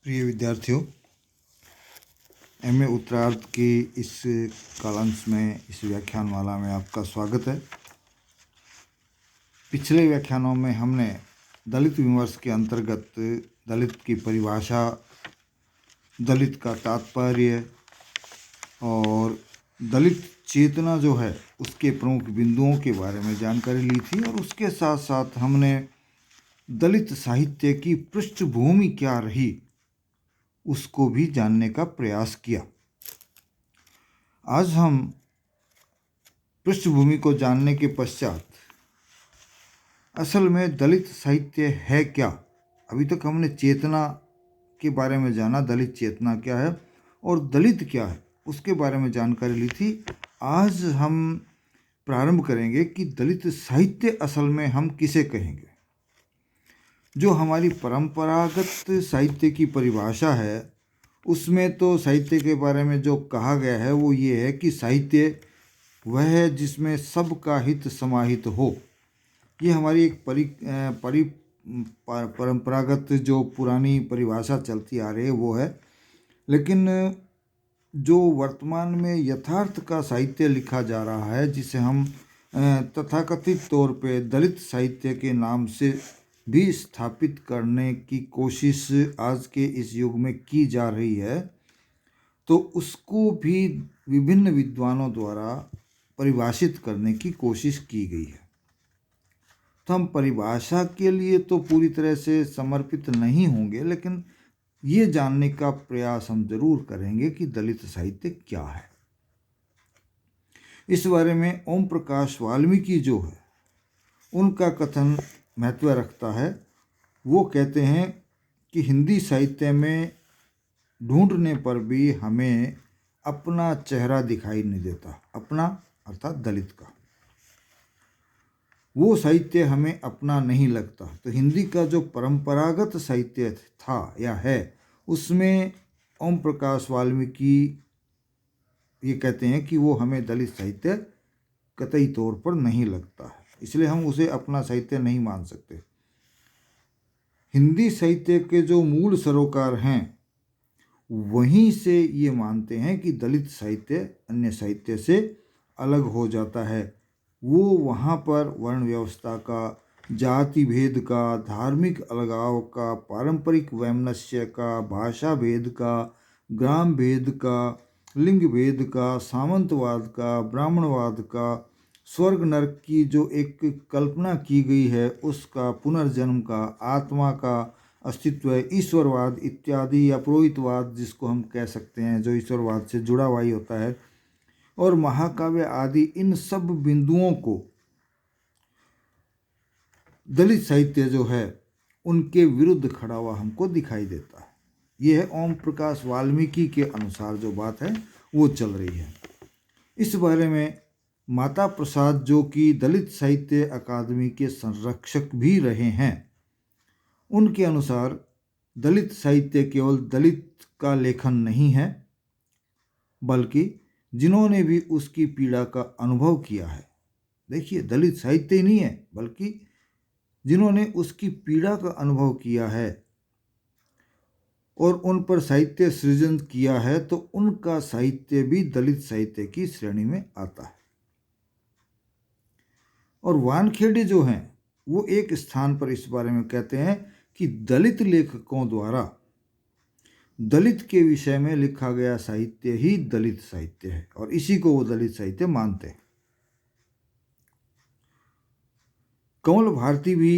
प्रिय विद्यार्थियों, एमए उत्तरार्ध की इस कालांश में, इस व्याख्यानमाला में आपका स्वागत है। पिछले व्याख्यानों में हमने दलित विमर्श के अंतर्गत दलित की परिभाषा, दलित का तात्पर्य और दलित चेतना जो है उसके प्रमुख बिंदुओं के बारे में जानकारी ली थी, और उसके साथ साथ हमने दलित साहित्य की पृष्ठभूमि क्या रही उसको भी जानने का प्रयास किया। आज हम पृष्ठभूमि को जानने के पश्चात असल में दलित साहित्य है क्या, अभी तक हमने चेतना के बारे में जाना, दलित चेतना क्या है और दलित क्या है उसके बारे में जानकारी ली थी। आज हम प्रारंभ करेंगे कि दलित साहित्य असल में हम किसे कहेंगे। जो हमारी परंपरागत साहित्य की परिभाषा है उसमें तो साहित्य के बारे में जो कहा गया है वो ये है कि साहित्य वह है जिसमें सबका हित समाहित हो। ये हमारी एक परंपरागत जो पुरानी परिभाषा चलती आ रही है वो है। लेकिन जो वर्तमान में यथार्थ का साहित्य लिखा जा रहा है, जिसे हम तथाकथित तौर पे दलित साहित्य के नाम से भी स्थापित करने की कोशिश आज के इस युग में की जा रही है, तो उसको भी विभिन्न विद्वानों द्वारा परिभाषित करने की कोशिश की गई है। तो हम परिभाषा के लिए तो पूरी तरह से समर्पित नहीं होंगे, लेकिन ये जानने का प्रयास हम जरूर करेंगे कि दलित साहित्य क्या है। इस बारे में ओम प्रकाश वाल्मीकि जो है उनका कथन महत्व रखता है। वो कहते हैं कि हिंदी साहित्य में ढूंढने पर भी हमें अपना चेहरा दिखाई नहीं देता। अपना अर्थात दलित का, वो साहित्य हमें अपना नहीं लगता। तो हिंदी का जो परंपरागत साहित्य था या है, उसमें ओम प्रकाश वाल्मीकि ये कहते हैं कि वो हमें दलित साहित्य कतई तौर पर नहीं लगता है, इसलिए हम उसे अपना साहित्य नहीं मान सकते। हिंदी साहित्य के जो मूल सरोकार हैं वहीं से ये मानते हैं कि दलित साहित्य अन्य साहित्य से अलग हो जाता है। वो वहाँ पर वर्ण व्यवस्था का, जाति भेद का, धार्मिक अलगाव का, पारंपरिक वैमनस्य का, भाषा भेद का, ग्राम भेद का, लिंग भेद का, सामंतवाद का, ब्राह्मणवाद का, स्वर्ग नरक की जो एक कल्पना की गई है उसका, पुनर्जन्म का, आत्मा का अस्तित्व, ईश्वरवाद इत्यादि या पुरोहितवाद जिसको हम कह सकते हैं, जो ईश्वरवाद से जुड़ा हुआ ही होता है, और महाकाव्य आदि, इन सब बिंदुओं को दलित साहित्य जो है उनके विरुद्ध खड़ा हुआ हमको दिखाई देता है। यह है ओम प्रकाश वाल्मीकि के अनुसार जो बात है वो चल रही है। इस बारे में माता प्रसाद जो कि दलित साहित्य अकादमी के संरक्षक भी रहे हैं, उनके अनुसार दलित साहित्य केवल दलित का लेखन नहीं है, बल्कि जिन्होंने भी उसकी पीड़ा का अनुभव किया है। देखिए, दलित साहित्य ही नहीं है बल्कि जिन्होंने उसकी पीड़ा का अनुभव किया है और उन पर साहित्य सृजन किया है, तो उनका साहित्य भी दलित साहित्य की श्रेणी में आता है। और वानखेड़े जो हैं वो एक स्थान पर इस बारे में कहते हैं कि दलित लेखकों द्वारा दलित के विषय में लिखा गया साहित्य ही दलित साहित्य है, और इसी को वो दलित साहित्य मानते हैं। कमल भारती भी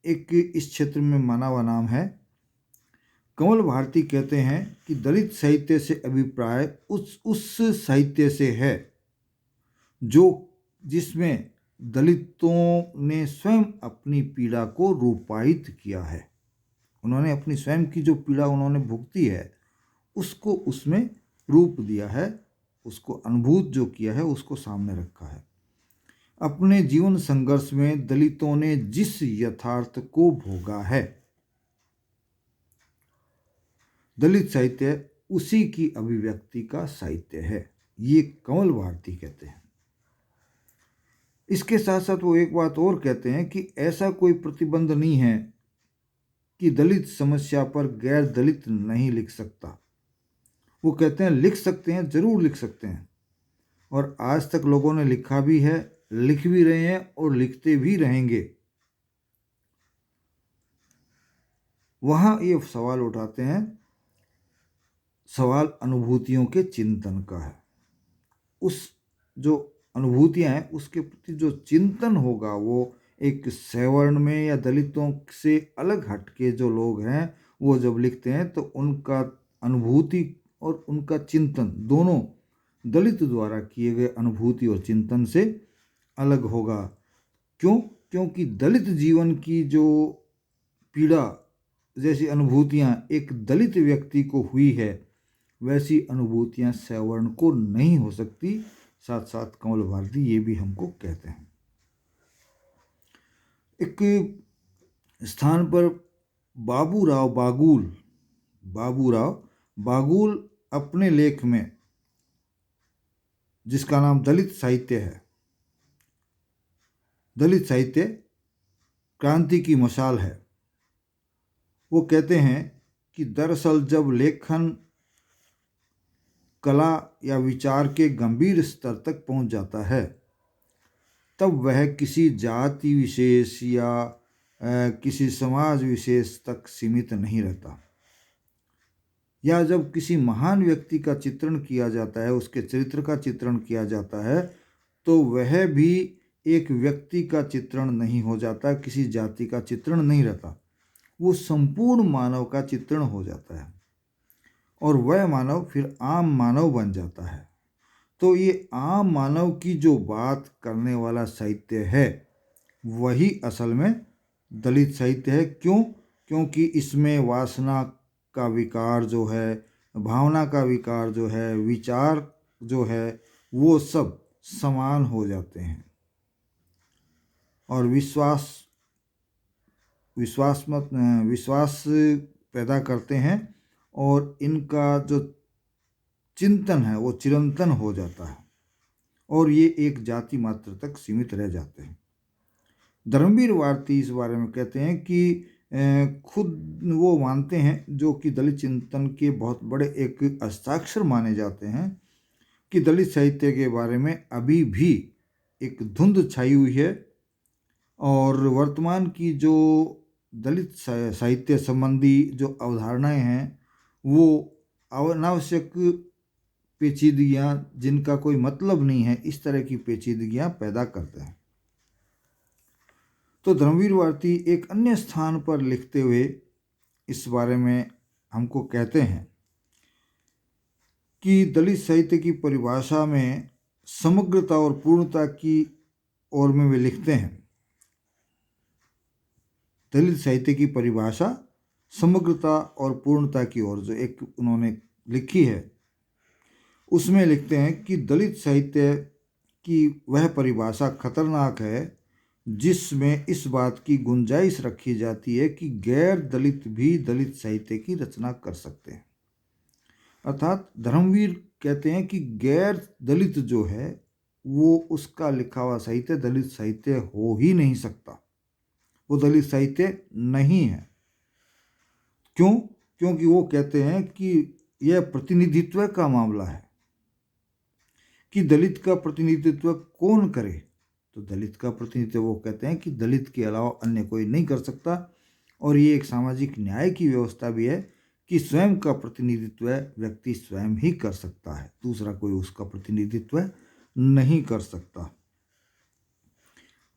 एक इस क्षेत्र में माना हुआ नाम है। कमल भारती कहते हैं कि दलित साहित्य से अभिप्राय उस साहित्य से है जो जिसमें दलितों ने स्वयं अपनी पीड़ा को रूपायित किया है। उन्होंने अपनी स्वयं की जो पीड़ा उन्होंने भुगती है उसको उसमें रूप दिया है, उसको अनुभूत जो किया है उसको सामने रखा है। अपने जीवन संघर्ष में दलितों ने जिस यथार्थ को भोगा है, दलित साहित्य उसी की अभिव्यक्ति का साहित्य है, ये कमल भारती कहते हैं। इसके साथ साथ वो एक बात और कहते हैं कि ऐसा कोई प्रतिबंध नहीं है कि दलित समस्या पर गैर दलित नहीं लिख सकता। वो कहते हैं लिख सकते हैं, जरूर लिख सकते हैं, और आज तक लोगों ने लिखा भी है, लिख भी रहे हैं और लिखते भी रहेंगे। वहाँ ये सवाल उठाते हैं, सवाल अनुभूतियों के चिंतन का है। उस जो अनुभूतियां हैं उसके प्रति जो चिंतन होगा वो एक सवर्ण में या दलितों से अलग हटके जो लोग हैं वो जब लिखते हैं तो उनका अनुभूति और उनका चिंतन दोनों दलित द्वारा किए गए अनुभूति और चिंतन से अलग होगा। क्यों? क्योंकि दलित जीवन की जो पीड़ा जैसी अनुभूतियां एक दलित व्यक्ति को हुई है वैसी अनुभूतियां सवर्ण को नहीं हो सकती। साथ साथ कमल भारती ये भी हमको कहते हैं। एक स्थान पर बाबूराव बागुल अपने लेख में, जिसका नाम दलित साहित्य है, दलित साहित्य क्रांति की मशाल है, वो कहते हैं कि दरअसल जब लेखन कला या विचार के गंभीर स्तर तक पहुंच जाता है तब वह किसी जाति विशेष या किसी समाज विशेष तक सीमित नहीं रहता। या जब किसी महान व्यक्ति का चित्रण किया जाता है, उसके चरित्र का चित्रण किया जाता है, तो वह भी एक व्यक्ति का चित्रण नहीं हो जाता, किसी जाति का चित्रण नहीं रहता, वो संपूर्ण मानव का चित्रण हो जाता है और वह मानव फिर आम मानव बन जाता है। तो ये आम मानव की जो बात करने वाला साहित्य है वही असल में दलित साहित्य है। क्यों? क्योंकि इसमें वासना का विकार जो है, भावना का विकार जो है, विचार जो है, वो सब समान हो जाते हैं और विश्वास पैदा करते हैं और इनका जो चिंतन है वो चिरंतन हो जाता है और ये एक जाति मात्र तक सीमित रह जाते हैं। धर्मवीर भारती इस बारे में कहते हैं कि खुद वो मानते हैं, जो कि दलित चिंतन के बहुत बड़े एक हस्ताक्षर माने जाते हैं, कि दलित साहित्य के बारे में अभी भी एक धुंध छाई हुई है और वर्तमान की जो दलित साहित्य संबंधी जो अवधारणाएं हैं वो अनावश्यक पेचीदगियाँ जिनका कोई मतलब नहीं है, इस तरह की पेचीदगियाँ पैदा करते हैं। तो धर्मवीर भारती एक अन्य स्थान पर लिखते हुए इस बारे में हमको कहते हैं कि दलित साहित्य की परिभाषा में समग्रता और पूर्णता की ओर में वे लिखते हैं। दलित साहित्य की परिभाषा समग्रता और पूर्णता की ओर जो एक उन्होंने लिखी है उसमें लिखते हैं कि दलित साहित्य की वह परिभाषा खतरनाक है जिसमें इस बात की गुंजाइश रखी जाती है कि गैर दलित भी दलित साहित्य की रचना कर सकते हैं। अर्थात धर्मवीर कहते हैं कि गैर दलित जो है वो उसका लिखा हुआ साहित्य दलित साहित्य हो ही नहीं सकता, वो दलित साहित्य नहीं है। क्यों? क्योंकि वो कहते हैं कि यह प्रतिनिधित्व का मामला है कि दलित का प्रतिनिधित्व कौन करे। तो दलित का प्रतिनिधित्व वो कहते हैं कि दलित के अलावा अन्य कोई नहीं कर सकता और ये एक सामाजिक न्याय की व्यवस्था भी है कि स्वयं का प्रतिनिधित्व व्यक्ति स्वयं ही कर सकता है, दूसरा कोई उसका प्रतिनिधित्व नहीं कर सकता।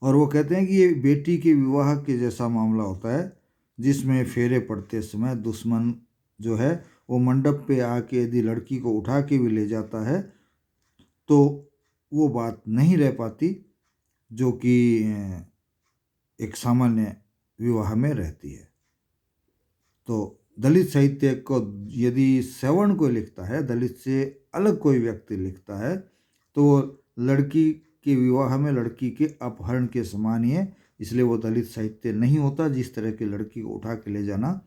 और वो कहते हैं कि ये बेटी के विवाह के जैसा मामला होता है जिसमें फेरे पड़ते समय दुश्मन जो है वो मंडप पे आके यदि लड़की को उठा के भी ले जाता है तो वो बात नहीं रह पाती जो कि एक सामान्य विवाह में रहती है। तो दलित साहित्य को यदि सवर्ण कोई लिखता है, दलित से अलग कोई व्यक्ति लिखता है, तो लड़की के विवाह में लड़की के अपहरण के समान ही है, इसलिए वो दलित साहित्य नहीं होता। जिस तरह की लड़की को उठा के ले जाना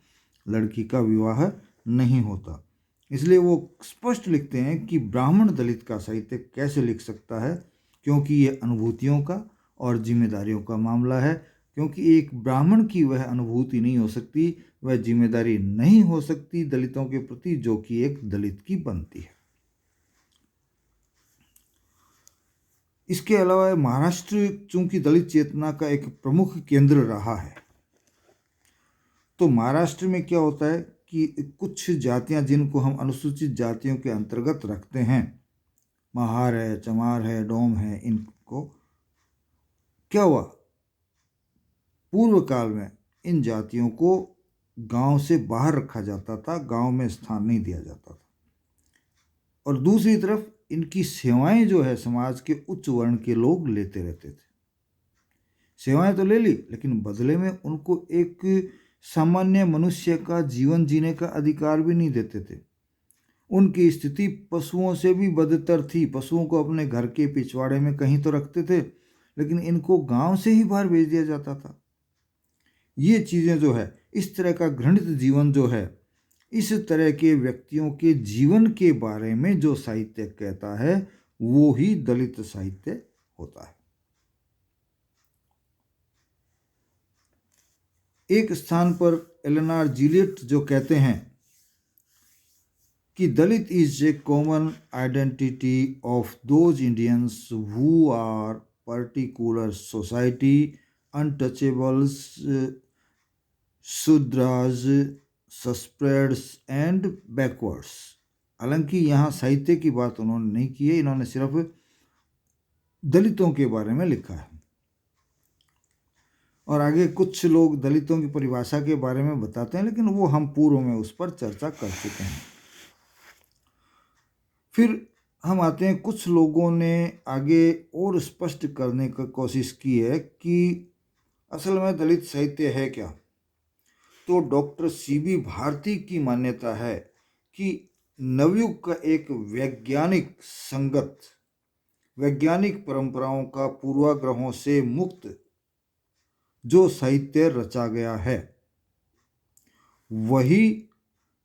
लड़की का विवाह नहीं होता। इसलिए वो स्पष्ट लिखते हैं कि ब्राह्मण दलित का साहित्य कैसे लिख सकता है, क्योंकि ये अनुभूतियों का और जिम्मेदारियों का मामला है। क्योंकि एक ब्राह्मण की वह अनुभूति नहीं हो सकती, वह जिम्मेदारी नहीं हो सकती दलितों के प्रति जो कि एक दलित की बनती है। इसके अलावा महाराष्ट्र चूंकि दलित चेतना का एक प्रमुख केंद्र रहा है, तो महाराष्ट्र में क्या होता है कि कुछ जातियां जिनको हम अनुसूचित जातियों के अंतर्गत रखते हैं, महार है, चमार है, डोम है, इनको क्या हुआ, पूर्व काल में इन जातियों को गांव से बाहर रखा जाता था, गांव में स्थान नहीं दिया जाता था। और दूसरी तरफ इनकी सेवाएं जो है समाज के उच्च वर्ण के लोग लेते रहते थे। सेवाएं तो ले ली, लेकिन बदले में उनको एक सामान्य मनुष्य का जीवन जीने का अधिकार भी नहीं देते थे। उनकी स्थिति पशुओं से भी बदतर थी। पशुओं को अपने घर के पिछवाड़े में कहीं तो रखते थे, लेकिन इनको गांव से ही बाहर भेज दिया जाता था। ये चीज़ें जो है, इस तरह का घृणित जीवन जो है, इस तरह के व्यक्तियों के जीवन के बारे में जो साहित्य कहता है वो ही दलित साहित्य होता है। एक स्थान पर एलेनार जीलियट जो कहते हैं कि Dalit is a common identity of those Indians who are particular society untouchables Shudras सस्प्रेड्स एंड बैकवर्ड्स। हालांकि यहाँ साहित्य की बात उन्होंने नहीं की है, इन्होंने सिर्फ दलितों के बारे में लिखा है। और आगे कुछ लोग दलितों की परिभाषा के बारे में बताते हैं, लेकिन वो हम पूर्व में उस पर चर्चा कर चुके हैं। फिर हम आते हैं, कुछ लोगों ने आगे और स्पष्ट करने की कोशिश की है कि असल में दलित साहित्य है क्या। तो डॉक्टर सीबी भारती की मान्यता है कि नवयुग का एक वैज्ञानिक संगत, वैज्ञानिक परंपराओं का पूर्वाग्रहों से मुक्त जो साहित्य रचा गया है वही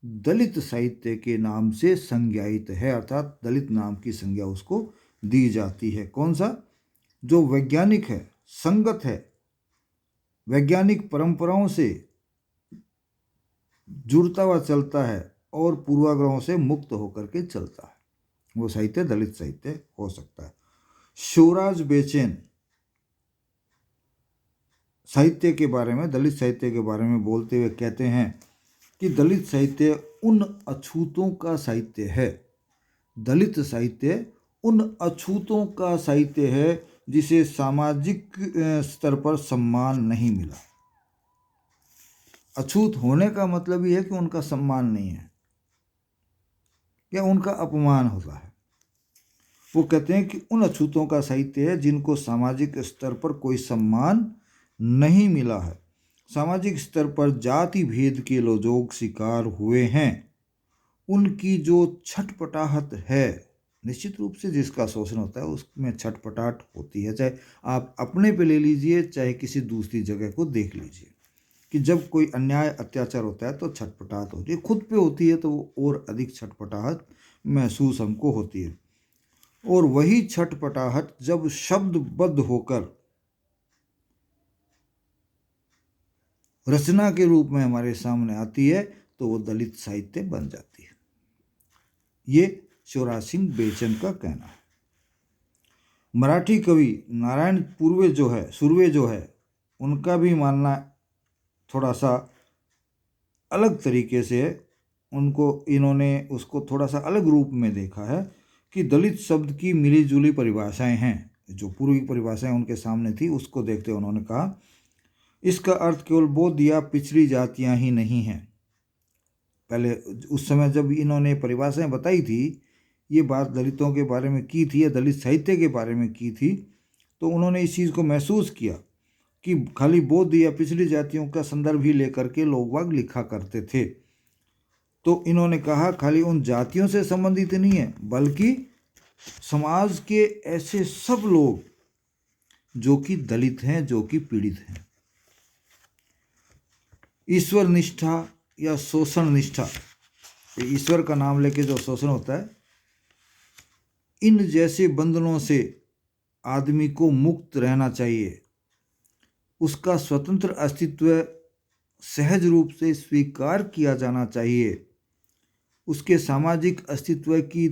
दलित साहित्य के नाम से संज्ञायित है, अर्थात दलित नाम की संज्ञा उसको दी जाती है। कौन सा? जो वैज्ञानिक है, संगत है, वैज्ञानिक परंपराओं से जुड़ता हुआ चलता है और पूर्वाग्रहों से मुक्त होकर के चलता है, वो साहित्य दलित साहित्य हो सकता है। शिवराज बेचैन साहित्य के बारे में, दलित साहित्य के बारे में बोलते हुए कहते हैं कि दलित साहित्य उन अछूतों का साहित्य है। दलित साहित्य उन अछूतों का साहित्य है जिसे सामाजिक स्तर पर सम्मान नहीं मिला। अछूत होने का मतलब ये है कि उनका सम्मान नहीं है या उनका अपमान होता है। वो कहते हैं कि उन अछूतों का साहित्य है जिनको सामाजिक स्तर पर कोई सम्मान नहीं मिला है, सामाजिक स्तर पर जाति भेद के लोग शिकार हुए हैं। उनकी जो छटपटाहट है, निश्चित रूप से जिसका शोषण होता है उसमें छटपटाहट होती है, चाहे आप अपने पे ले लीजिए चाहे किसी दूसरी जगह को देख लीजिए, कि जब कोई अन्याय अत्याचार होता है तो छटपटाहट होती है। खुद पे होती है तो वो और अधिक छटपटाहट महसूस हमको होती है। और वही छटपटाहट जब शब्दबद्ध होकर रचना के रूप में हमारे सामने आती है तो वो दलित साहित्य बन जाती है। ये शिवराज सिंह बेचैन का कहना है। मराठी कवि नारायण सुर्वे जो है उनका भी मानना थोड़ा सा अलग तरीके से है। इन्होंने उसको थोड़ा सा अलग रूप में देखा है कि दलित शब्द की मिली जुली परिभाषाएं हैं। जो पूर्वी परिभाषाएं उनके सामने थी उसको देखते उन्होंने कहा इसका अर्थ केवल बौद्ध या पिछड़ी जातियां ही नहीं हैं। पहले उस समय जब इन्होंने परिभाषाएं बताई थी, ये बात दलितों के बारे में की थी या दलित साहित्य के बारे में की थी, तो उन्होंने इस चीज़ को महसूस किया कि खाली बौद्ध या पिछड़ी जातियों का संदर्भ ही लेकर के लोग वाग लिखा करते थे। तो इन्होंने कहा खाली उन जातियों से संबंधित नहीं है, बल्कि समाज के ऐसे सब लोग जो कि दलित हैं, जो कि पीड़ित हैं। ईश्वर निष्ठा या शोषण निष्ठा, ईश्वर का नाम लेके जो शोषण होता है, इन जैसे बंधनों से आदमी को मुक्त रहना चाहिए। उसका स्वतंत्र अस्तित्व सहज रूप से स्वीकार किया जाना चाहिए। उसके सामाजिक अस्तित्व की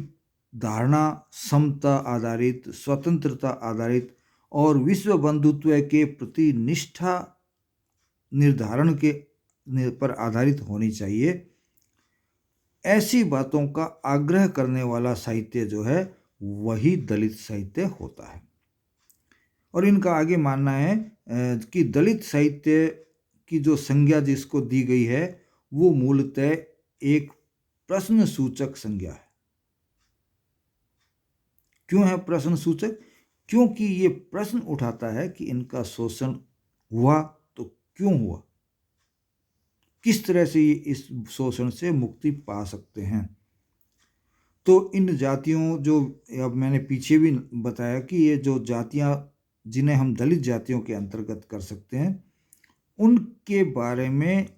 धारणा समता आधारित, स्वतंत्रता आधारित और विश्व बंधुत्व के प्रति निष्ठा निर्धारण के पर आधारित होनी चाहिए। ऐसी बातों का आग्रह करने वाला साहित्य जो है वही दलित साहित्य होता है। और इनका आगे मानना है कि दलित साहित्य की जो संज्ञा जिसको दी गई है वो मूलतः एक प्रश्न सूचक संज्ञा है। क्यों है प्रश्न सूचक? क्योंकि ये प्रश्न उठाता है कि इनका शोषण हुआ तो क्यों हुआ, किस तरह से ये इस शोषण से मुक्ति पा सकते हैं। तो इन जातियों जो अब मैंने पीछे भी बताया कि ये जो जातियां जिन्हें हम दलित जातियों के अंतर्गत कर सकते हैं, उनके बारे में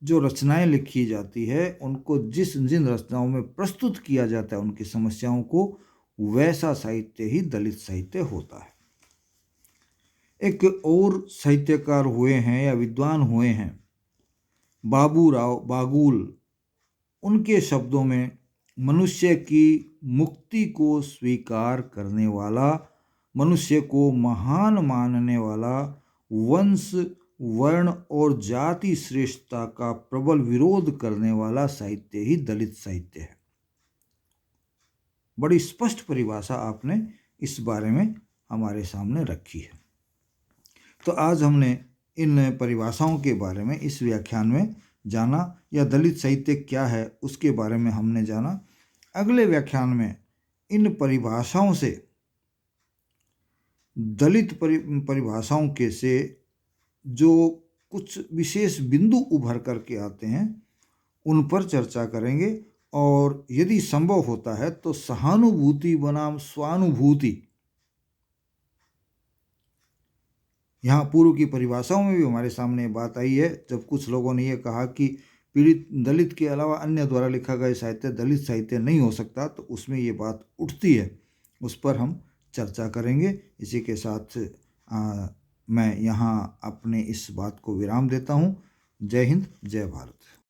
जो रचनाएं लिखी जाती है, उनको जिन रचनाओं में प्रस्तुत किया जाता है उनकी समस्याओं को, वैसा साहित्य ही दलित साहित्य होता है। एक और साहित्यकार हुए हैं या विद्वान हुए हैं बाबूराव बागुल। उनके शब्दों में मनुष्य की मुक्ति को स्वीकार करने वाला, मनुष्य को महान मानने वाला, वंश वर्ण और जाति श्रेष्ठता का प्रबल विरोध करने वाला साहित्य ही दलित साहित्य है। बड़ी स्पष्ट परिभाषा आपने इस बारे में हमारे सामने रखी है। तो आज हमने इन परिभाषाओं के बारे में इस व्याख्यान में जाना, या दलित साहित्य क्या है उसके बारे में हमने जाना। अगले व्याख्यान में इन परिभाषाओं से, दलित परिभाषाओं के से जो कुछ विशेष बिंदु उभर करके आते हैं उन पर चर्चा करेंगे, और यदि संभव होता है तो सहानुभूति बनाम स्वानुभूति, यहाँ पूर्व की परिभाषाओं में भी हमारे सामने बात आई है। जब कुछ लोगों ने यह कहा कि पीड़ित दलित के अलावा अन्य द्वारा लिखा गया साहित्य दलित साहित्य नहीं हो सकता, तो उसमें ये बात उठती है, उस पर हम चर्चा करेंगे। इसी के साथ मैं यहाँ अपने इस बात को विराम देता हूँ। जय हिंद, जय भारत।